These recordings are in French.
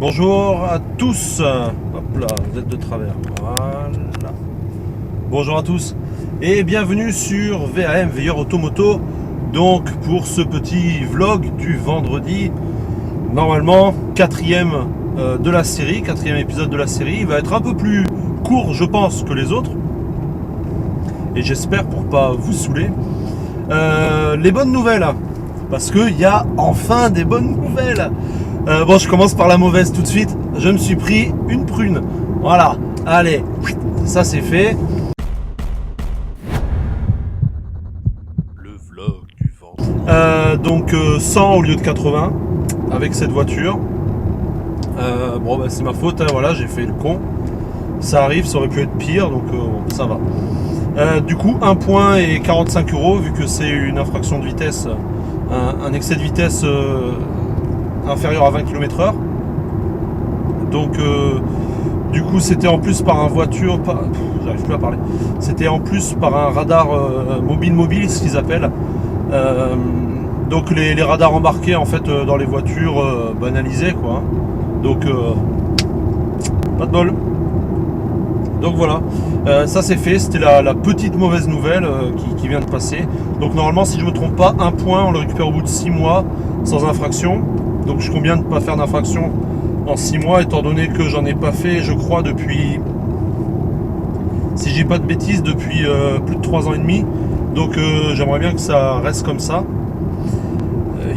Bonjour à tous. Hop là, vous êtes de travers. Voilà. Bonjour à tous et bienvenue sur VAM, Veilleur Automoto. Donc pour ce petit vlog du vendredi, normalement quatrième de la série, quatrième épisode de la série. Il va être un peu plus court, je pense, que les autres. Et j'espère pour pas vous saouler. Les bonnes nouvelles, parce qu'il y a enfin des bonnes nouvelles. Bon, je commence par la mauvaise tout de suite. Je me suis pris une prune. Voilà, allez, ça c'est fait. Le vlog du vendredi. Donc 100 au lieu de 80 avec cette voiture. Bon, bah, c'est ma faute, hein, voilà, j'ai fait le con. Ça arrive, ça aurait pu être pire, donc bon, ça va. Du coup, 1 point et 45 €, vu que c'est une infraction de vitesse, un excès de vitesse inférieur à 20 km/h. Donc, du coup, c'était en plus par un voiture, j'arrive plus à parler. C'était en plus par un radar mobile, ce qu'ils appellent. Donc, les radars embarqués en fait dans les voitures banalisées, quoi. Donc, pas de bol. Donc voilà, ça c'est fait, c'était la petite mauvaise nouvelle qui vient de passer. Donc normalement, si je ne me trompe pas, 1 point, on le récupère au bout de 6 mois sans infraction. Donc je compte bien de ne pas faire d'infraction en 6 mois, étant donné que j'en ai pas fait, je crois, depuis, si je dis pas de bêtises, depuis plus de 3 ans et demi. Donc j'aimerais bien que ça reste comme ça.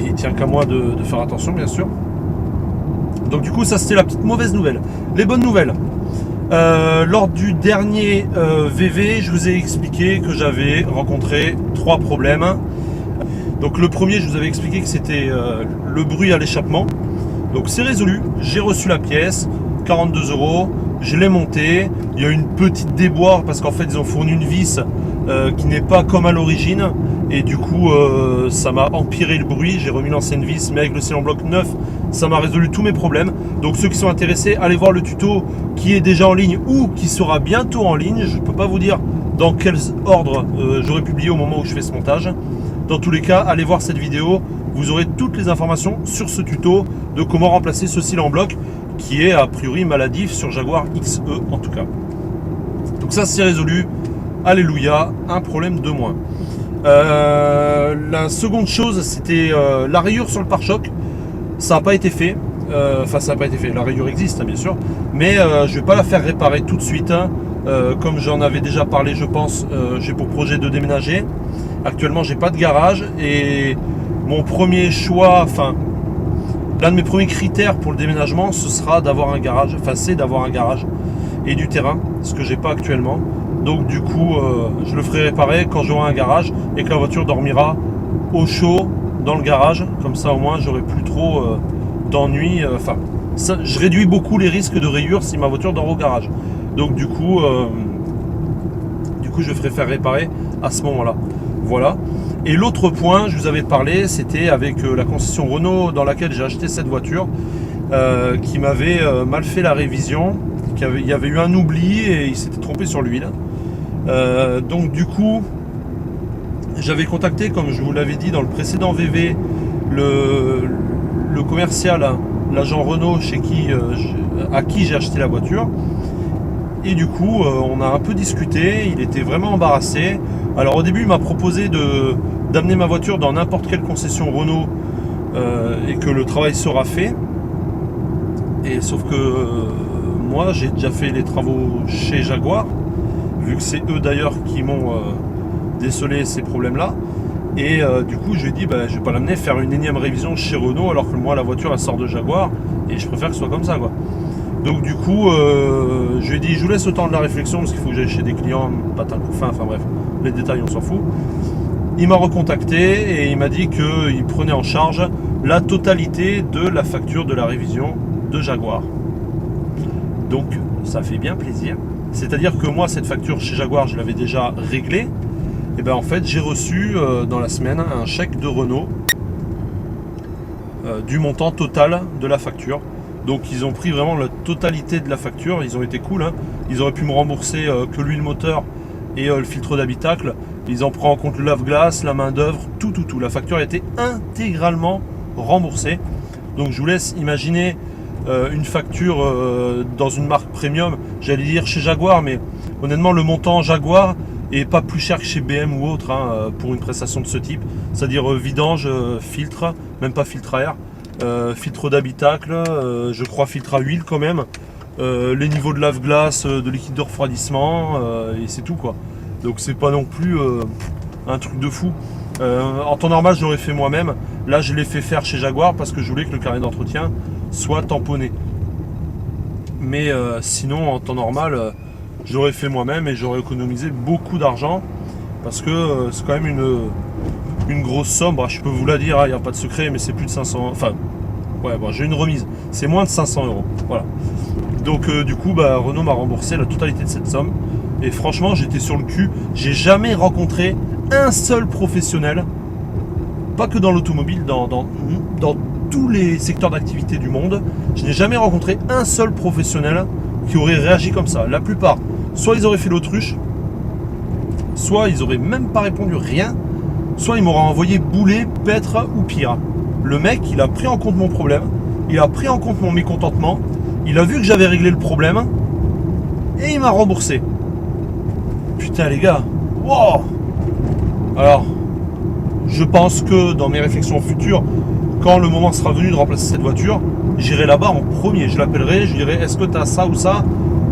Il tient qu'à moi de faire attention, bien sûr. Donc du coup, ça c'était la petite mauvaise nouvelle. Les bonnes nouvelles. Lors du dernier VV, je vous ai expliqué que j'avais rencontré 3 problèmes. Donc le premier, je vous avais expliqué que c'était le bruit à l'échappement. Donc c'est résolu, j'ai reçu la pièce, 42 €, je l'ai montée. Il y a eu une petite déboire parce qu'en fait ils ont fourni une vis qui n'est pas comme à l'origine. Et du coup ça m'a empiré le bruit. J'ai remis l'ancienne vis, mais avec le cylindre bloc neuf, ça m'a résolu tous mes problèmes. Donc ceux qui sont intéressés, allez voir le tuto qui est déjà en ligne ou qui sera bientôt en ligne. Je ne peux pas vous dire dans quel ordre j'aurai publié au moment où je fais ce montage. Dans tous les cas, allez voir cette vidéo. Vous aurez toutes les informations sur ce tuto de comment remplacer ce cylindre bloc qui est a priori maladif sur Jaguar XE en tout cas. Donc ça c'est résolu. Alléluia, un problème de moins. La seconde chose, c'était la rayure sur le pare-choc. Ça n'a pas été fait. Enfin, ça n'a pas été fait. La rayure existe, hein, bien sûr. Mais je ne vais pas la faire réparer tout de suite. Hein. Comme j'en avais déjà parlé, je pense, j'ai pour projet de déménager. Actuellement, j'ai pas de garage. Et mon premier choix, enfin, l'un de mes premiers critères pour le déménagement, ce sera d'avoir un garage. Enfin, c'est d'avoir un garage et du terrain, ce que j'ai pas actuellement. Donc du coup, je le ferai réparer quand j'aurai un garage et que la voiture dormira au chaud dans le garage. Comme ça, au moins, j'aurai plus trop d'ennuis. Enfin, je réduis beaucoup les risques de rayures si ma voiture dort au garage. Donc du coup, je ferai faire réparer à ce moment-là. Voilà. Et l'autre point, je vous avais parlé, c'était avec la concession Renault dans laquelle j'ai acheté cette voiture, qui m'avait mal fait la révision. Il y avait eu un oubli et il s'était trompé sur l'huile. Donc du coup, j'avais contacté, comme je vous l'avais dit dans le précédent VV, le commercial, l'agent Renault à qui j'ai acheté la voiture. Et du coup, on a un peu discuté, il était vraiment embarrassé. Alors au début, il m'a proposé d'amener ma voiture dans n'importe quelle concession Renault et que le travail sera fait. Et sauf que moi, j'ai déjà fait les travaux chez Jaguar, vu que c'est eux d'ailleurs qui m'ont décelé ces problèmes-là. Et du coup, je lui ai dit, bah, je vais pas l'amener faire une énième révision chez Renault, alors que moi, la voiture, elle sort de Jaguar, et je préfère que ce soit comme ça, quoi. Donc du coup, je lui ai dit, je vous laisse le temps de la réflexion, parce qu'il faut que j'aille chez des clients, patin couffin, enfin bref, les détails, on s'en fout. Il m'a recontacté, et il m'a dit qu'il prenait en charge la totalité de la facture de la révision de Jaguar. Donc, ça fait bien plaisir. C'est-à-dire que moi, cette facture chez Jaguar, je l'avais déjà réglée. Et bien en fait, j'ai reçu dans la semaine un chèque de Renault du montant total de la facture. Donc ils ont pris vraiment la totalité de la facture. Ils ont été cool, hein. Ils auraient pu me rembourser que l'huile moteur et le filtre d'habitacle. Ils ont pris en compte le lave-glace, la main d'œuvre, tout. La facture a été intégralement remboursée. Donc je vous laisse imaginer une facture dans une marque premium, j'allais dire chez Jaguar, mais honnêtement le montant Jaguar est pas plus cher que chez BM ou autre hein, pour une prestation de ce type, c'est-à-dire vidange, filtre, même pas filtre à air, filtre d'habitacle, je crois filtre à huile quand même, les niveaux de lave-glace, de liquide de refroidissement, et c'est tout quoi. Donc c'est pas non plus un truc de fou. En temps normal, je l'aurais fait moi-même. Là, je l'ai fait faire chez Jaguar parce que je voulais que le carnet d'entretien soit tamponné. Mais sinon, en temps normal, je l'aurais fait moi-même et j'aurais économisé beaucoup d'argent parce que c'est quand même une grosse somme. Bah, je peux vous la dire, il n'y a pas de secret, mais c'est plus de 500. Enfin, ouais, bon, j'ai une remise. C'est moins de 500 euros. Voilà. Donc, du coup, bah, Renault m'a remboursé la totalité de cette somme. Et franchement, j'étais sur le cul. J'ai jamais rencontré un seul professionnel, pas que dans l'automobile, dans tous les secteurs d'activité du monde, je n'ai jamais rencontré un seul professionnel qui aurait réagi comme ça. La plupart, soit ils auraient fait l'autruche, soit ils auraient même pas répondu rien, soit ils m'auraient envoyé bouler, paître ou pire. Le mec, il a pris en compte mon problème, il a pris en compte mon mécontentement, il a vu que j'avais réglé le problème et il m'a remboursé. Putain les gars, wow. Alors, je pense que dans mes réflexions futures, quand le moment sera venu de remplacer cette voiture, j'irai là-bas en premier. Je l'appellerai, je dirai est-ce que tu as ça ou ça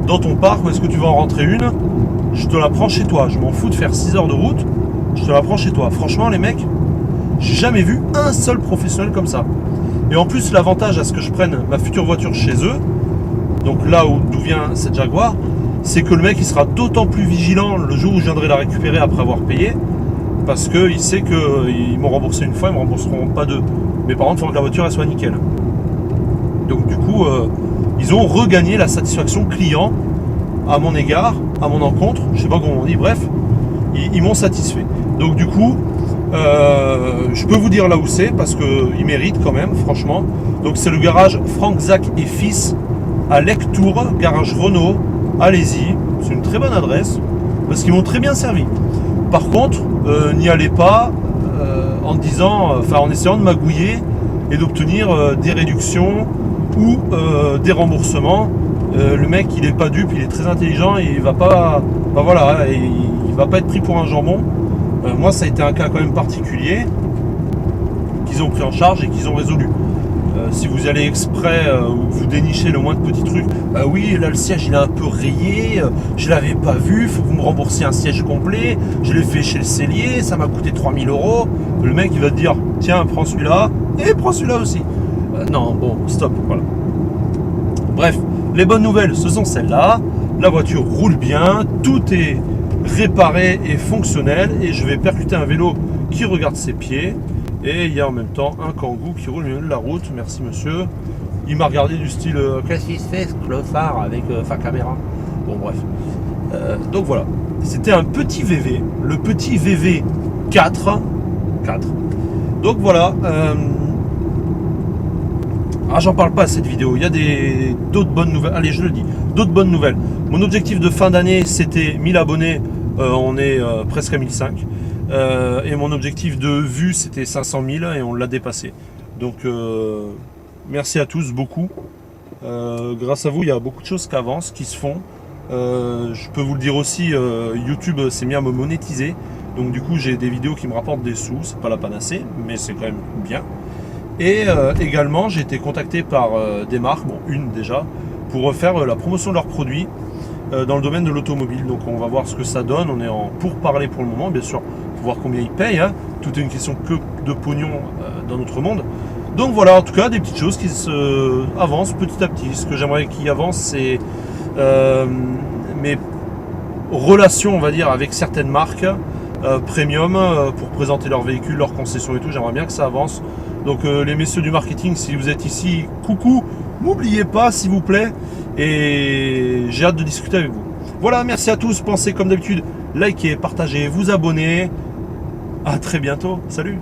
dans ton parc ou est-ce que tu vas en rentrer une? Je te la prends chez toi. Je m'en fous de faire 6 heures de route, je te la prends chez toi. Franchement, les mecs, j'ai jamais vu un seul professionnel comme ça. Et en plus, l'avantage à ce que je prenne ma future voiture chez eux, donc là d'où vient cette Jaguar, c'est que le mec il sera d'autant plus vigilant le jour où je viendrai la récupérer après avoir payé. Parce qu'il sait qu'ils m'ont remboursé une fois, ils ne me rembourseront pas deux. Mais par contre, il faut que la voiture elle soit nickel. Donc du coup, ils ont regagné la satisfaction client à mon égard, à mon encontre. Je sais pas comment on dit, bref, ils m'ont satisfait. Donc du coup, je peux vous dire là où c'est, parce qu'ils méritent quand même, franchement. Donc c'est le garage Franck Zach et Fils à Lectoure, garage Renault. Allez-y, c'est une très bonne adresse, parce qu'ils m'ont très bien servi. Par contre, n'y allez pas en essayant de magouiller et d'obtenir des réductions ou des remboursements. Le mec, il est pas dupe, il est très intelligent et il va pas, il va pas être pris pour un jambon. Moi, ça a été un cas quand même particulier qu'ils ont pris en charge et qu'ils ont résolu. Si vous allez exprès ou vous dénichez le moindre petit truc, oui là le siège il est un peu rayé, je l'avais pas vu, faut que vous me remboursiez un siège complet, je l'ai fait chez le sellier, ça m'a coûté 3000 euros. Le mec il va te dire tiens prends celui-là et prends celui-là aussi. Non bon stop, voilà. Bref, les bonnes nouvelles ce sont celles-là, la voiture roule bien, tout est réparé et fonctionnel et je vais percuter un vélo qui regarde ses pieds. Et il y a en même temps un Kangoo qui roule au milieu de la route. Merci monsieur. Il m'a regardé du style qu'est-ce qui se fait ce clofard avec sa caméra. Bon bref. Donc voilà. C'était un petit VV. Le petit VV 4. Donc voilà. J'en parle pas à cette vidéo. Il y a d'autres bonnes nouvelles. Allez, je le dis. D'autres bonnes nouvelles. Mon objectif de fin d'année, c'était 1000 abonnés. On est presque à 1005. Et mon objectif de vue c'était 500 000 et on l'a dépassé. Donc merci à tous beaucoup. Grâce à vous il y a beaucoup de choses qui avancent, qui se font. Je peux vous le dire aussi, YouTube s'est mis à me monétiser. Donc du coup j'ai des vidéos qui me rapportent des sous. C'est pas la panacée mais c'est quand même bien. Et également j'ai été contacté par des marques, bon une déjà, pour faire la promotion de leurs produits dans le domaine de l'automobile. Donc on va voir ce que ça donne. On est en pourparlers pour le moment, bien sûr, pour voir combien ils payent. Hein. Tout est une question que de pognon dans notre monde. Donc voilà, en tout cas, des petites choses qui se avancent petit à petit. Ce que j'aimerais qu'ils avancent, c'est mes relations, on va dire, avec certaines marques premium pour présenter leurs véhicules, leurs concessions et tout. J'aimerais bien que ça avance. Donc les messieurs du marketing, si vous êtes ici, coucou, n'oubliez pas s'il vous plaît. Et j'ai hâte de discuter avec vous. Voilà, merci à tous. Pensez comme d'habitude, likez, partagez, vous abonnez. À très bientôt. Salut.